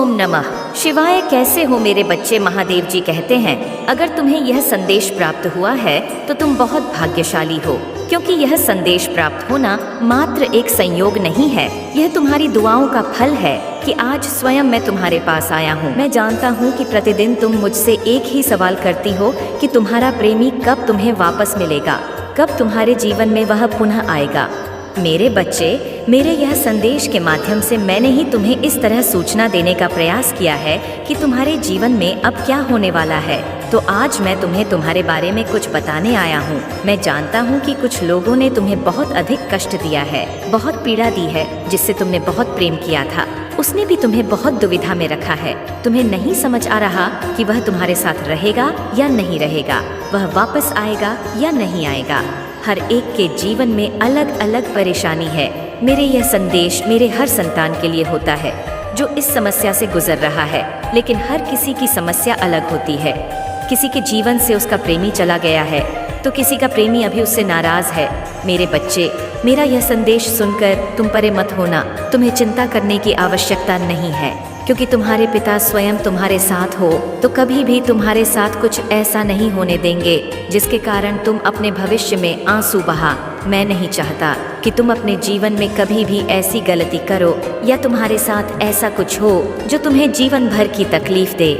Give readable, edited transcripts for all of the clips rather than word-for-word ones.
ओम नमः शिवाय। कैसे हो मेरे बच्चे? महादेव जी कहते हैं, अगर तुम्हें यह संदेश प्राप्त हुआ है तो तुम बहुत भाग्यशाली हो, क्योंकि यह संदेश प्राप्त होना मात्र एक संयोग नहीं है, यह तुम्हारी दुआओं का फल है कि आज स्वयं मैं तुम्हारे पास आया हूँ। मैं जानता हूँ कि प्रतिदिन तुम मुझसे एक ही सवाल करती हो कि तुम्हारा प्रेमी कब तुम्हें वापस मिलेगा, कब तुम्हारे जीवन में वह पुनः आएगा। मेरे बच्चे, मेरे यह संदेश के माध्यम से मैंने ही तुम्हें इस तरह सूचना देने का प्रयास किया है कि तुम्हारे जीवन में अब क्या होने वाला है। तो आज मैं तुम्हें तुम्हारे बारे में कुछ बताने आया हूँ। मैं जानता हूँ कि कुछ लोगों ने तुम्हें बहुत अधिक कष्ट दिया है, बहुत पीड़ा दी है, जिससे तुमने बहुत प्रेम किया था। उसने भी तुम्हें बहुत दुविधा में रखा है। तुम्हें नहीं समझ आ रहा कि वह तुम्हारे साथ रहेगा या नहीं रहेगा, वह वापस आएगा या नहीं आएगा। हर एक के जीवन में अलग अलग परेशानी है। मेरे यह संदेश मेरे हर संतान के लिए होता है जो इस समस्या से गुजर रहा है, लेकिन हर किसी की समस्या अलग होती है। किसी के जीवन से उसका प्रेमी चला गया है तो किसी का प्रेमी अभी उससे नाराज है। मेरे बच्चे, मेरा यह संदेश सुनकर तुम परे मत होना। तुम्हें चिंता करने की आवश्यकता नहीं है, क्योंकि तुम्हारे पिता स्वयं तुम्हारे साथ हो तो कभी भी तुम्हारे साथ कुछ ऐसा नहीं होने देंगे जिसके कारण तुम अपने भविष्य में आंसू बहा। मैं नहीं चाहता कि तुम अपने जीवन में कभी भी ऐसी गलती करो या तुम्हारे साथ ऐसा कुछ हो जो तुम्हें जीवन भर की तकलीफ दे।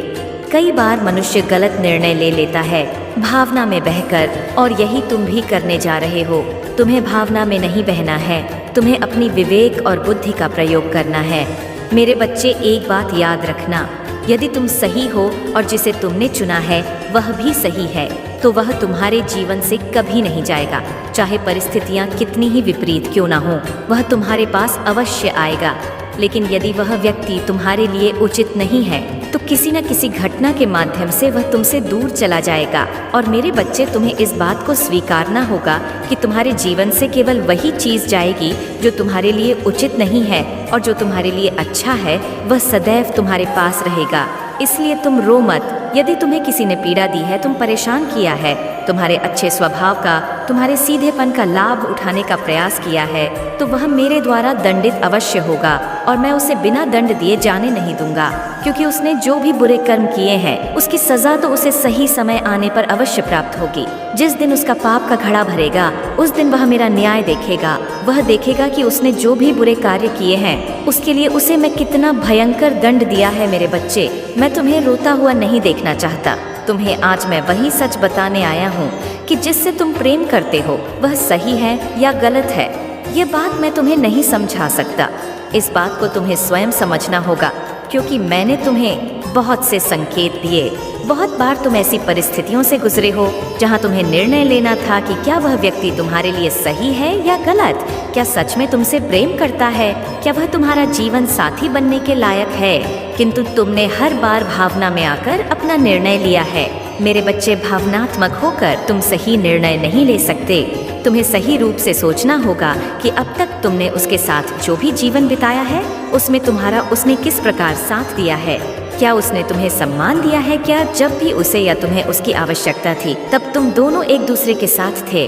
कई बार मनुष्य गलत निर्णय ले लेता है भावना में बहकर, और यही तुम भी करने जा रहे हो। तुम्हें भावना में नहीं बहना है, तुम्हें अपनी विवेक और बुद्धि का प्रयोग करना है। मेरे बच्चे, एक बात याद रखना, यदि तुम सही हो और जिसे तुमने चुना है वह भी सही है तो वह तुम्हारे जीवन से कभी नहीं जाएगा। चाहे परिस्थितियाँ कितनी ही विपरीत क्यों ना हो, वह तुम्हारे पास अवश्य आएगा। लेकिन यदि वह व्यक्ति तुम्हारे लिए उचित नहीं है तो किसी न किसी घटना के माध्यम से वह तुमसे दूर चला जाएगा। और मेरे बच्चे, तुम्हें इस बात को स्वीकारना होगा कि तुम्हारे जीवन से केवल वही चीज़ जाएगी जो तुम्हारे लिए उचित नहीं है, और जो तुम्हारे लिए अच्छा है वह सदैव तुम्हारे पास रहेगा। इसलिए तुम रो मत। यदि तुम्हें किसी ने पीड़ा दी है, तुम परेशान किया है, तुम्हारे अच्छे स्वभाव का, तुम्हारे सीधेपन का लाभ उठाने का प्रयास किया है, तो वह मेरे द्वारा दंडित अवश्य होगा, और मैं उसे बिना दंड दिए जाने नहीं दूंगा। क्योंकि उसने जो भी बुरे कर्म किए हैं उसकी सजा तो उसे सही समय आने पर अवश्य प्राप्त होगी। जिस दिन उसका पाप का घड़ा भरेगा उस दिन वह मेरा न्याय देखेगा। वह देखेगा कि उसने जो भी बुरे कार्य किए हैं उसके लिए उसे मैं कितना भयंकर दंड दिया है। मेरे बच्चे, मैं तुम्हें रोता हुआ नहीं देखना चाहता। तुम्हें आज मैं वही सच बताने आया हूँ कि जिससे तुम प्रेम करते हो वह सही है या गलत है, ये बात मैं तुम्हें नहीं समझा सकता। इस बात को तुम्हें स्वयं समझना होगा, क्योंकि मैंने तुम्हें बहुत से संकेत दिए। बहुत बार तुम ऐसी परिस्थितियों से गुजरे हो जहां तुम्हें निर्णय लेना था कि क्या वह व्यक्ति तुम्हारे लिए सही है या गलत, क्या सच में तुमसे प्रेम करता है, क्या वह तुम्हारा जीवन साथी बनने के लायक है, किंतु तुमने हर बार भावना में आकर अपना निर्णय लिया है। मेरे बच्चे, भावनात्मक होकर तुम सही निर्णय नहीं ले सकते। तुम्हें सही रूप से सोचना होगा कि अब तक तुमने उसके साथ जो भी जीवन बिताया है उसमें तुम्हारा उसने किस प्रकार साथ दिया है। क्या उसने तुम्हें सम्मान दिया है? क्या जब भी उसे या तुम्हें उसकी आवश्यकता थी तब तुम दोनों एक दूसरे के साथ थे?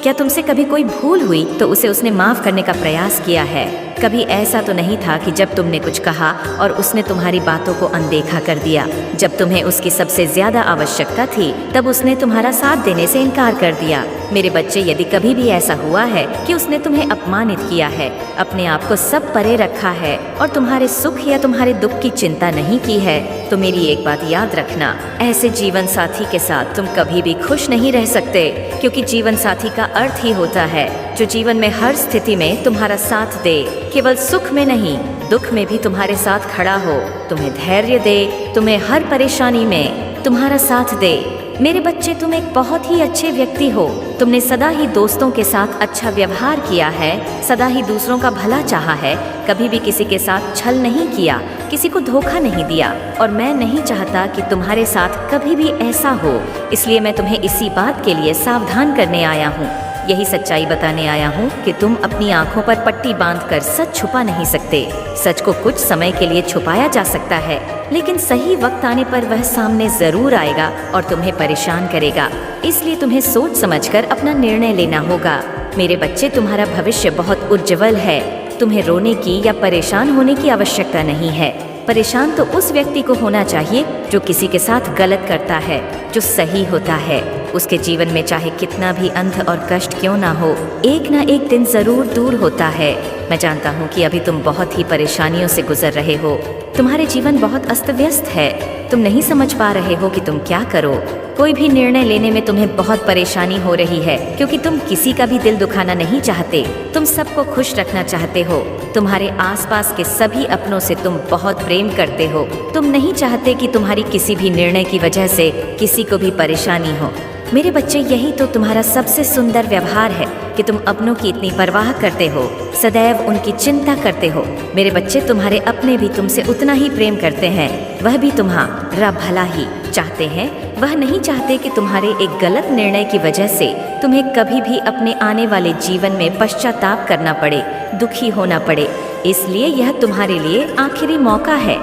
क्या तुमसे कभी कोई भूल हुई तो उसे उसने माफ करने का प्रयास किया है? कभी ऐसा तो नहीं था कि जब तुमने कुछ कहा और उसने तुम्हारी बातों को अनदेखा कर दिया? जब तुम्हें उसकी सबसे ज्यादा आवश्यकता थी तब उसने तुम्हारा साथ देने से इनकार कर दिया। मेरे बच्चे, यदि कभी भी ऐसा हुआ है कि उसने तुम्हें अपमानित किया है, अपने आप को सब परे रखा है और तुम्हारे सुख या तुम्हारे दुख की चिंता नहीं की है, तो मेरी एक बात याद रखना, ऐसे जीवन साथी के साथ तुम कभी भी खुश नहीं रह सकते। क्योंकि जीवन साथी का अर्थ ही होता है जो जीवन में हर स्थिति में तुम्हारा साथ दे, केवल सुख में नहीं दुख में भी तुम्हारे साथ खड़ा हो, तुम्हें धैर्य दे, तुम्हें हर परेशानी में तुम्हारा साथ दे। मेरे बच्चे, तुम एक बहुत ही अच्छे व्यक्ति हो। तुमने सदा ही दोस्तों के साथ अच्छा व्यवहार किया है, सदा ही दूसरों का भला चाहा है, कभी भी किसी के साथ छल नहीं किया, किसी को धोखा नहीं दिया, और मैं नहीं चाहता कि तुम्हारे साथ कभी भी ऐसा हो। इसलिए मैं तुम्हें इसी बात के लिए सावधान करने आया हूँ। यही सच्चाई बताने आया हूँ कि तुम अपनी आंखों पर पट्टी बांधकर सच छुपा नहीं सकते। सच को कुछ समय के लिए छुपाया जा सकता है, लेकिन सही वक्त आने पर वह सामने जरूर आएगा और तुम्हें परेशान करेगा। इसलिए तुम्हें सोच समझकर अपना निर्णय लेना होगा। मेरे बच्चे, तुम्हारा भविष्य बहुत उज्जवल है। तुम्हें रोने की या परेशान होने की आवश्यकता नहीं है। परेशान तो उस व्यक्ति को होना चाहिए जो किसी के साथ गलत करता है, जो सही होता है। उसके जीवन में चाहे कितना भी अंध और कष्ट क्यों ना हो, एक ना एक दिन जरूर दूर होता है। मैं जानता हूँ कि अभी तुम बहुत ही परेशानियों से गुजर रहे हो। तुम्हारे जीवन बहुत अस्त व्यस्त है। तुम नहीं समझ पा रहे हो कि तुम क्या करो। कोई भी निर्णय लेने में तुम्हें बहुत परेशानी हो रही है, क्योंकि तुम किसी का भी दिल दुखाना नहीं चाहते। तुम सबको खुश रखना चाहते हो। तुम्हारे आसपास के सभी अपनों से तुम बहुत प्रेम करते हो। तुम नहीं चाहते कि तुम्हारी किसी भी निर्णय की वजह से किसी को भी परेशानी हो। मेरे बच्चे, यही तो तुम्हारा सबसे सुंदर व्यवहार है कि तुम अपनों की इतनी परवाह करते हो, सदैव उनकी चिंता करते हो। मेरे बच्चे, तुम्हारे अपने भी तुमसे उतना ही प्रेम करते हैं। वह भी तुम्हारा भला ही चाहते हैं। वह नहीं चाहते कि तुम्हारे एक गलत निर्णय की वजह से तुम्हें कभी भी अपने आने वाले जीवन में पश्चाताप करना पड़े, दुखी होना पड़े। इसलिए यह तुम्हारे लिए आखिरी मौका है।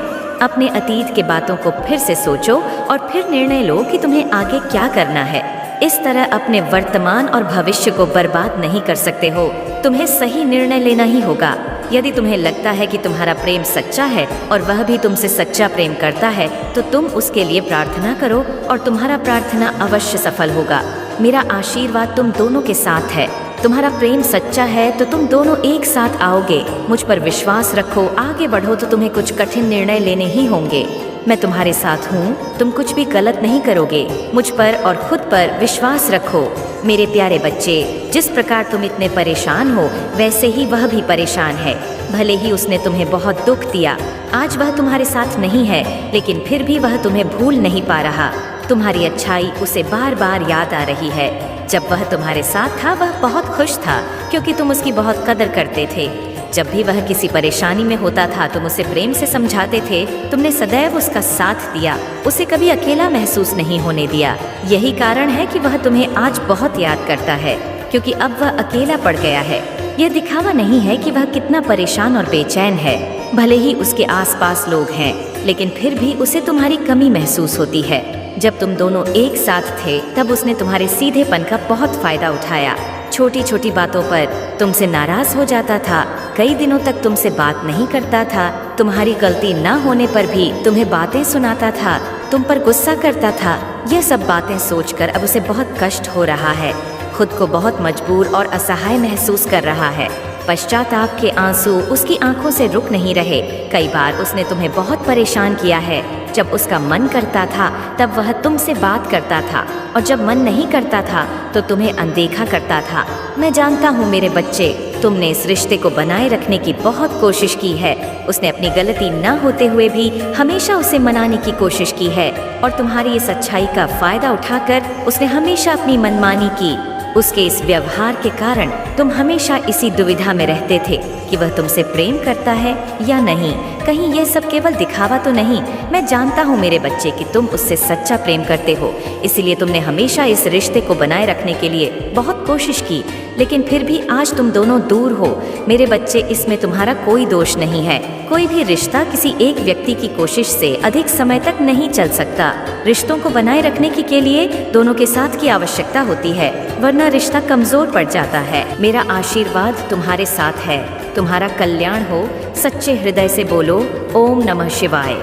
अपने अतीत के बातों को फिर से सोचो और फिर निर्णय लो कि तुम्हें आगे क्या करना है। इस तरह अपने वर्तमान और भविष्य को बर्बाद नहीं कर सकते हो। तुम्हें सही निर्णय लेना ही होगा। यदि तुम्हें लगता है कि तुम्हारा प्रेम सच्चा है और वह भी तुमसे सच्चा प्रेम करता है, तो तुम उसके लिए प्रार्थना करो और तुम्हारा प्रार्थना अवश्य सफल होगा। मेरा आशीर्वाद तुम दोनों के साथ है। तुम्हारा प्रेम सच्चा है तो तुम दोनों एक साथ आओगे। मुझ पर विश्वास रखो, आगे बढ़ो तो तुम्हें कुछ कठिन निर्णय लेने ही होंगे। मैं तुम्हारे साथ हूँ, तुम कुछ भी गलत नहीं करोगे। मुझ पर और खुद पर विश्वास रखो। मेरे प्यारे बच्चे, जिस प्रकार तुम इतने परेशान हो, वैसे ही वह भी परेशान है। भले ही उसने तुम्हें बहुत दुख दिया, आज वह तुम्हारे साथ नहीं है, लेकिन फिर भी वह तुम्हें भूल नहीं पा रहा। तुम्हारी अच्छाई उसे बार बार याद आ रही है। जब वह तुम्हारे साथ था, वह बहुत खुश था, क्योंकि तुम उसकी बहुत कदर करते थे। जब भी वह किसी परेशानी में होता था, तुम उसे प्रेम से समझाते थे। तुमने सदैव उसका साथ दिया, उसे कभी अकेला महसूस नहीं होने दिया। यही कारण है कि वह तुम्हें आज बहुत याद करता है, क्योंकि अब वह अकेला पड़ गया है। यह दिखावा नहीं है कि वह कितना परेशान और बेचैन है। भले ही उसके आसपास लोग हैं, लेकिन फिर भी उसे तुम्हारी कमी महसूस होती है। जब तुम दोनों एक साथ थे, तब उसने तुम्हारे सीधेपन का बहुत फायदा उठाया। छोटी छोटी बातों पर तुमसे नाराज हो जाता था, कई दिनों तक तुमसे बात नहीं करता था। तुम्हारी गलती न होने पर भी तुम्हें बातें सुनाता था, तुम पर गुस्सा करता था। यह सब बातें सोचकर अब उसे बहुत कष्ट हो रहा है। खुद को बहुत मजबूर और असहाय महसूस कर रहा है। पश्चाताप के आंसू उसकी आंखों से रुक नहीं रहे। कई बार उसने तुम्हें बहुत परेशान किया है। जब उसका मन करता था, तब वह तुमसे बात करता था, और जब मन नहीं करता था तो तुम्हें अनदेखा करता था। मैं जानता हूँ मेरे बच्चे, तुमने इस रिश्ते को बनाए रखने की बहुत कोशिश की है। उसने अपनी गलती न होते हुए भी हमेशा उसे मनाने की कोशिश की है, और तुम्हारी इस अच्छाई का फायदा उठाकर उसने हमेशा अपनी मनमानी की। उसके इस व्यवहार के कारण तुम हमेशा इसी दुविधा में रहते थे कि वह तुमसे प्रेम करता है या नहीं। कहीं यह सब केवल दिखावा तो नहीं। मैं जानता हूँ मेरे बच्चे कि तुम उससे सच्चा प्रेम करते हो, इसीलिए तुमने हमेशा इस रिश्ते को बनाए रखने के लिए बहुत कोशिश की, लेकिन फिर भी आज तुम दोनों दूर हो। मेरे बच्चे, इसमें तुम्हारा कोई दोष नहीं है। कोई भी रिश्ता किसी एक व्यक्ति की कोशिश से अधिक समय तक नहीं चल सकता। रिश्तों को बनाए रखने के लिए दोनों के साथ की आवश्यकता होती है, वरना रिश्ता कमजोर पड़ जाता है। मेरा आशीर्वाद तुम्हारे साथ है। तुम्हारा कल्याण हो। सच्चे हृदय से बोलो ओम नमः शिवाय।